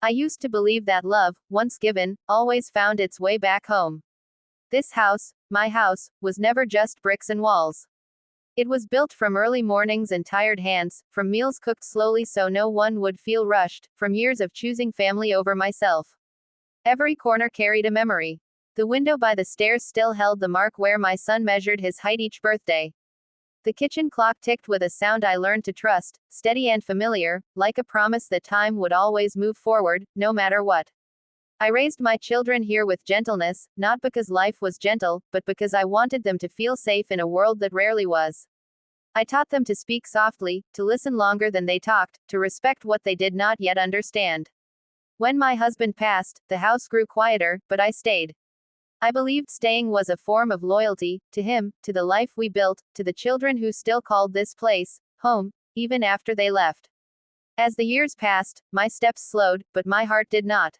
I used to believe that love, once given, always found its way back home. This house, my house, was never just bricks and walls. It was built from early mornings and tired hands, from meals cooked slowly so no one would feel rushed, from years of choosing family over myself. Every corner carried a memory. The window by the stairs still held the mark where my son measured his height each birthday. The kitchen clock ticked with a sound I learned to trust, steady and familiar, like a promise that time would always move forward, no matter what. I raised my children here with gentleness, not because life was gentle, but because I wanted them to feel safe in a world that rarely was. I taught them to speak softly, to listen longer than they talked, to respect what they did not yet understand. When my husband passed, the house grew quieter, but I stayed. I believed staying was a form of loyalty, to him, to the life we built, to the children who still called this place home, even after they left. As the years passed, my steps slowed, but my heart did not.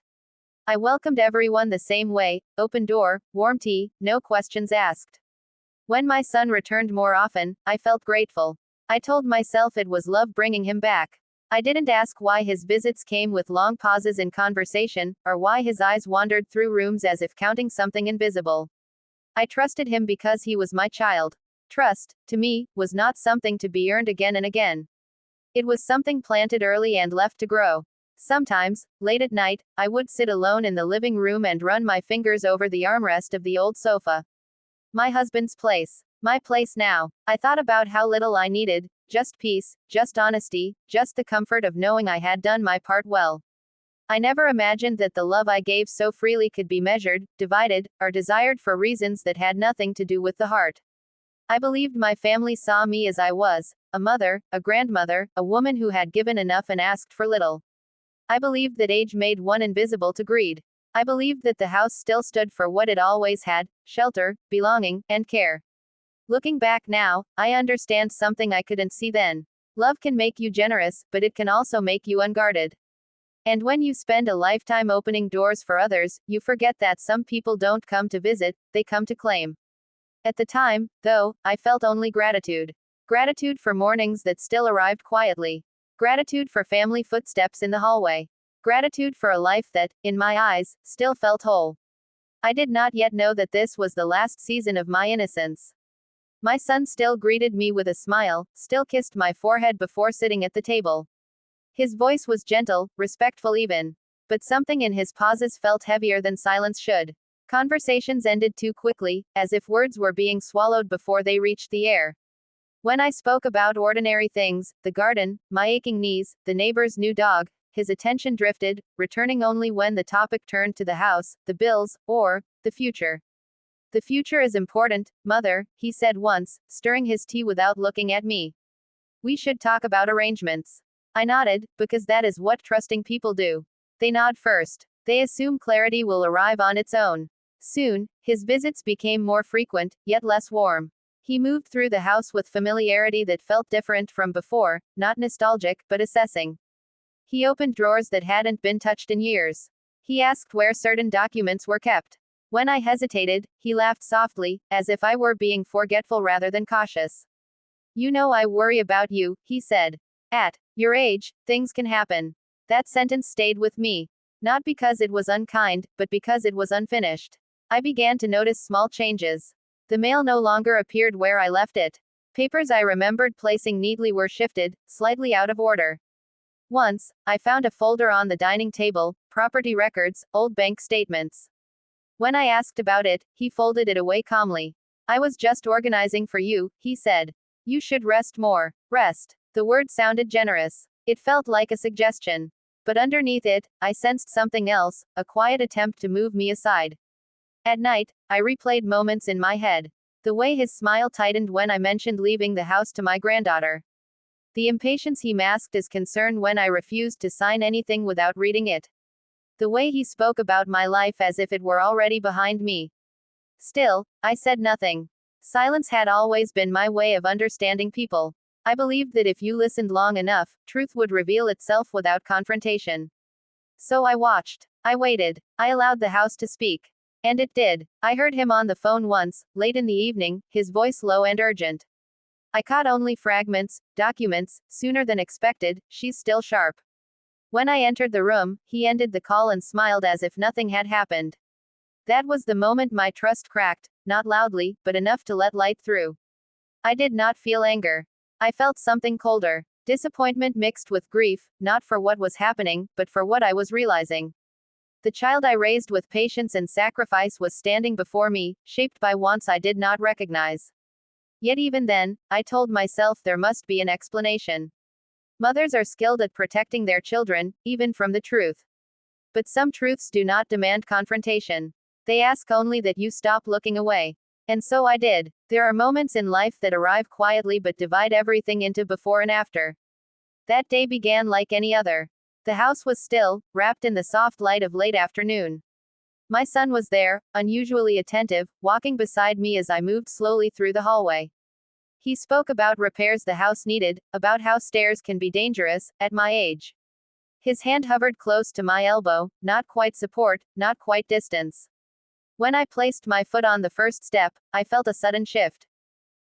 I welcomed everyone the same way, open door, warm tea, no questions asked. When my son returned more often, I felt grateful. I told myself it was love bringing him back. I didn't ask why his visits came with long pauses in conversation, or why his eyes wandered through rooms as if counting something invisible. I trusted him because he was my child. Trust, to me, was not something to be earned again and again. It was something planted early and left to grow. Sometimes, late at night, I would sit alone in the living room and run my fingers over the armrest of the old sofa. My husband's place. My place now. I thought about how little I needed, just peace, just honesty, just the comfort of knowing I had done my part well. I never imagined that the love I gave so freely could be measured, divided, or desired for reasons that had nothing to do with the heart. I believed my family saw me as I was, a mother, a grandmother, a woman who had given enough and asked for little. I believed that age made one invisible to greed. I believed that the house still stood for what it always had: shelter, belonging, and care. Looking back now, I understand something I couldn't see then. Love can make you generous, but it can also make you unguarded. And when you spend a lifetime opening doors for others, you forget that some people don't come to visit, they come to claim. At the time, though, I felt only gratitude. Gratitude for mornings that still arrived quietly. Gratitude for family footsteps in the hallway. Gratitude for a life that, in my eyes, still felt whole. I did not yet know that this was the last season of my innocence. My son still greeted me with a smile, still kissed my forehead before sitting at the table. His voice was gentle, respectful even. But something in his pauses felt heavier than silence should. Conversations ended too quickly, as if words were being swallowed before they reached the air. When I spoke about ordinary things, the garden, my aching knees, the neighbor's new dog, his attention drifted, returning only when the topic turned to the house, the bills, or the future. The future is important, Mother, he said once, stirring his tea without looking at me. We should talk about arrangements. I nodded, because that is what trusting people do. They nod first. They assume clarity will arrive on its own. Soon, his visits became more frequent, yet less warm. He moved through the house with familiarity that felt different from before, not nostalgic, but assessing. He opened drawers that hadn't been touched in years. He asked where certain documents were kept. When I hesitated, he laughed softly, as if I were being forgetful rather than cautious. You know I worry about you, he said. At your age, things can happen. That sentence stayed with me. Not because it was unkind, but because it was unfinished. I began to notice small changes. The mail no longer appeared where I left it. Papers I remembered placing neatly were shifted, slightly out of order. Once, I found a folder on the dining table, property records, old bank statements. When I asked about it, he folded it away calmly. I was just organizing for you, he said. You should rest more. Rest. The word sounded generous. It felt like a suggestion. But underneath it, I sensed something else, a quiet attempt to move me aside. At night, I replayed moments in my head. The way his smile tightened when I mentioned leaving the house to my granddaughter. The impatience he masked as concern when I refused to sign anything without reading it. The way he spoke about my life as if it were already behind me. Still, I said nothing. Silence had always been my way of understanding people. I believed that if you listened long enough, truth would reveal itself without confrontation. So I watched. I waited. I allowed the house to speak. And it did. I heard him on the phone once, late in the evening, his voice low and urgent. I caught only fragments. Documents, sooner than expected, she's still sharp. When I entered the room, he ended the call and smiled as if nothing had happened. That was the moment my trust cracked, not loudly, but enough to let light through. I did not feel anger. I felt something colder. Disappointment mixed with grief, not for what was happening, but for what I was realizing. The child I raised with patience and sacrifice was standing before me, shaped by wants I did not recognize. Yet even then, I told myself there must be an explanation. Mothers are skilled at protecting their children, even from the truth. But some truths do not demand confrontation. They ask only that you stop looking away. And so I did. There are moments in life that arrive quietly but divide everything into before and after. That day began like any other. The house was still, wrapped in the soft light of late afternoon. My son was there, unusually attentive, walking beside me as I moved slowly through the hallway. He spoke about repairs the house needed, about how stairs can be dangerous, at my age. His hand hovered close to my elbow, not quite support, not quite distance. When I placed my foot on the first step, I felt a sudden shift.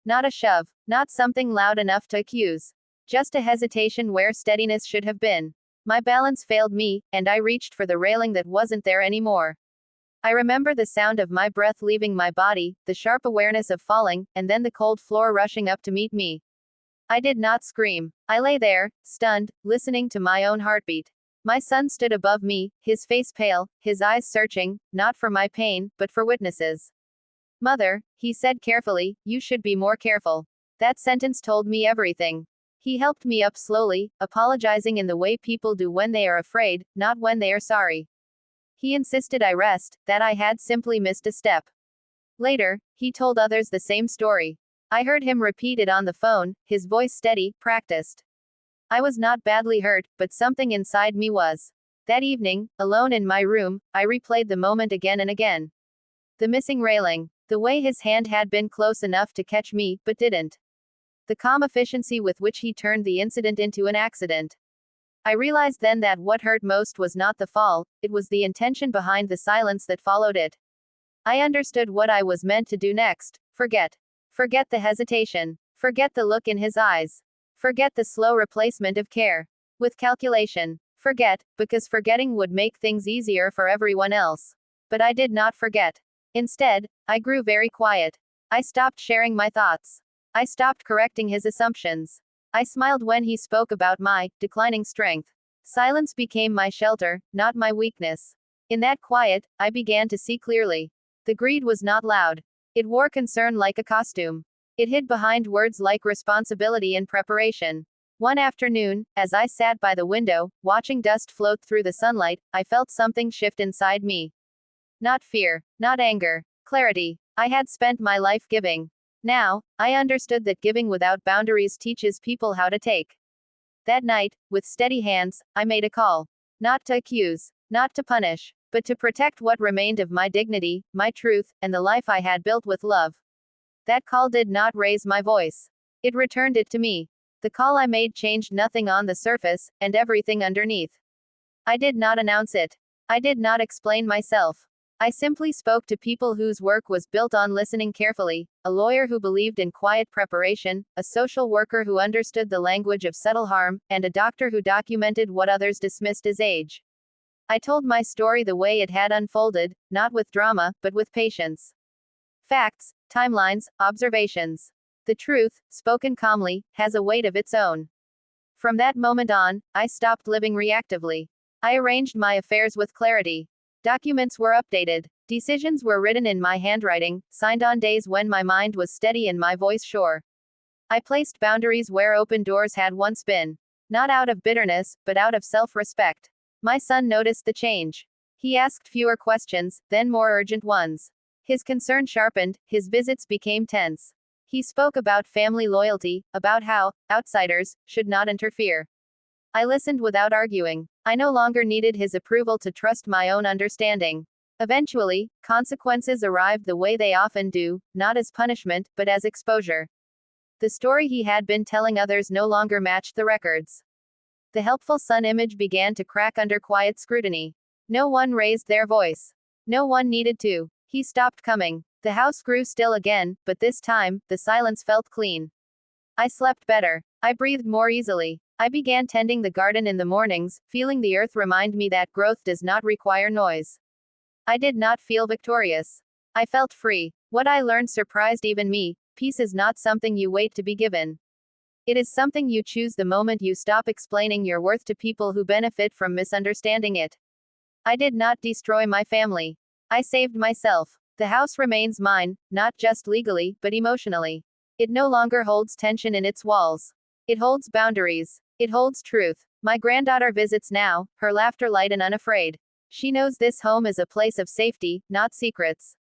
Not a shove, not something loud enough to accuse. Just a hesitation where steadiness should have been. My balance failed me, and I reached for the railing that wasn't there anymore. I remember the sound of my breath leaving my body, the sharp awareness of falling, and then the cold floor rushing up to meet me. I did not scream. I lay there, stunned, listening to my own heartbeat. My son stood above me, his face pale, his eyes searching, not for my pain, but for witnesses. "Mother," he said carefully, "you should be more careful." That sentence told me everything. He helped me up slowly, apologizing in the way people do when they are afraid, not when they are sorry. He insisted I rest, that I had simply missed a step. Later, he told others the same story. I heard him repeat it on the phone, his voice steady, practiced. I was not badly hurt, but something inside me was. That evening, alone in my room, I replayed the moment again and again. The missing railing. The way his hand had been close enough to catch me, but didn't. The calm efficiency with which he turned the incident into an accident. I realized then that what hurt most was not the fall, it was the intention behind the silence that followed it. I understood what I was meant to do next. Forget. Forget the hesitation. Forget the look in his eyes. Forget the slow replacement of care with calculation. Forget, because forgetting would make things easier for everyone else. But I did not forget. Instead, I grew very quiet. I stopped sharing my thoughts. I stopped correcting his assumptions. I smiled when he spoke about my declining strength. Silence became my shelter, not my weakness. In that quiet, I began to see clearly. The greed was not loud. It wore concern like a costume. It hid behind words like responsibility and preparation. One afternoon, as I sat by the window, watching dust float through the sunlight, I felt something shift inside me. Not fear, not anger, clarity. I had spent my life giving. Now, I understood that giving without boundaries teaches people how to take. That night, with steady hands, I made a call. Not to accuse, not to punish, but to protect what remained of my dignity, my truth, and the life I had built with love. That call did not raise my voice. It returned it to me. The call I made changed nothing on the surface, and everything underneath. I did not announce it. I did not explain myself. I simply spoke to people whose work was built on listening carefully, a lawyer who believed in quiet preparation, a social worker who understood the language of subtle harm, and a doctor who documented what others dismissed as age. I told my story the way it had unfolded, not with drama, but with patience. Facts, timelines, observations. The truth, spoken calmly, has a weight of its own. From that moment on, I stopped living reactively. I arranged my affairs with clarity. Documents were updated. Decisions were written in my handwriting, signed on days when my mind was steady and my voice sure. I placed boundaries where open doors had once been. Not out of bitterness, but out of self-respect. My son noticed the change. He asked fewer questions, then more urgent ones. His concern sharpened, his visits became tense. He spoke about family loyalty, about how outsiders should not interfere. I listened without arguing. I no longer needed his approval to trust my own understanding. Eventually, consequences arrived the way they often do, not as punishment, but as exposure. The story he had been telling others no longer matched the records. The helpful son image began to crack under quiet scrutiny. No one raised their voice. No one needed to. He stopped coming. The house grew still again, but this time, the silence felt clean. I slept better. I breathed more easily. I began tending the garden in the mornings, feeling the earth remind me that growth does not require noise. I did not feel victorious. I felt free. What I learned surprised even me. Peace is not something you wait to be given. It is something you choose the moment you stop explaining your worth to people who benefit from misunderstanding it. I did not destroy my family. I saved myself. The house remains mine, not just legally, but emotionally. It no longer holds tension in its walls. It holds boundaries. It holds truth. My granddaughter visits now, her laughter light and unafraid. She knows this home is a place of safety, not secrets.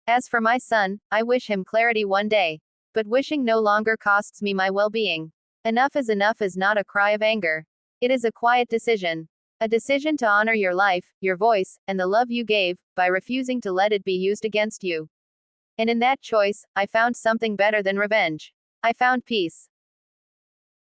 As for my son, I wish him clarity one day. But wishing no longer costs me my well-being. Enough is not a cry of anger. It is a quiet decision. A decision to honor your life, your voice, and the love you gave, by refusing to let it be used against you. And in that choice, I found something better than revenge. I found peace.